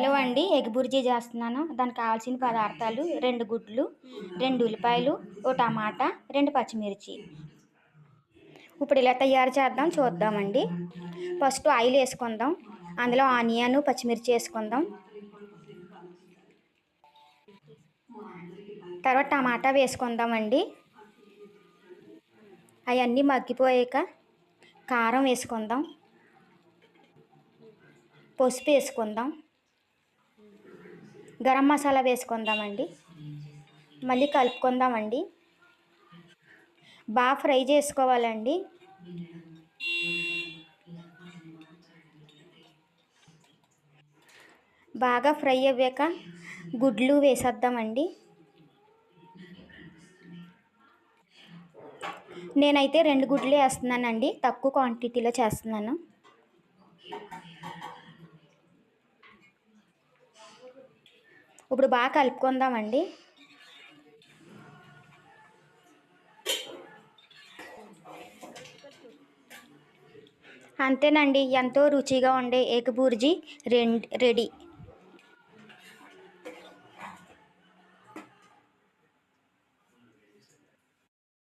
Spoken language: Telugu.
హలో అండి, ఎగ్ బుర్జీ చేస్తున్నాను. దానికి కావాల్సిన పదార్థాలు: 2 గుడ్లు, 2 ఉల్లిపాయలు, ఓ టమాటా, 2 పచ్చిమిర్చి. ఇప్పుడు ఇలా తయారు చేద్దాం, చూద్దామండి. ఫస్ట్ ఆయిల్ వేసుకుందాం. అందులో ఆనియన్, పచ్చిమిర్చి వేసుకుందాం. తర్వాత టమాటా వేసుకుందామండి. అవన్నీ మగ్గిపోయాక కారం వేసుకుందాం, పసుపు వేసుకుందాం, గరం మసాలా వేసుకుందామండి. మళ్ళీ కలుపుకుందామండి. బాగా ఫ్రై చేసుకోవాలండి. బాగా ఫ్రై అయ్యాక గుడ్లు వేసేద్దామండి. నేనైతే 2 గుడ్లు వేస్తున్నానండి, తక్కువ క్వాంటిటీలో చేస్తున్నాను. ఇప్పుడు బాగా కలుపుకుందామండి. అంతేనండి, ఎంతో రుచిగా ఉండే ఎగ్ బుర్జీ రెడీ.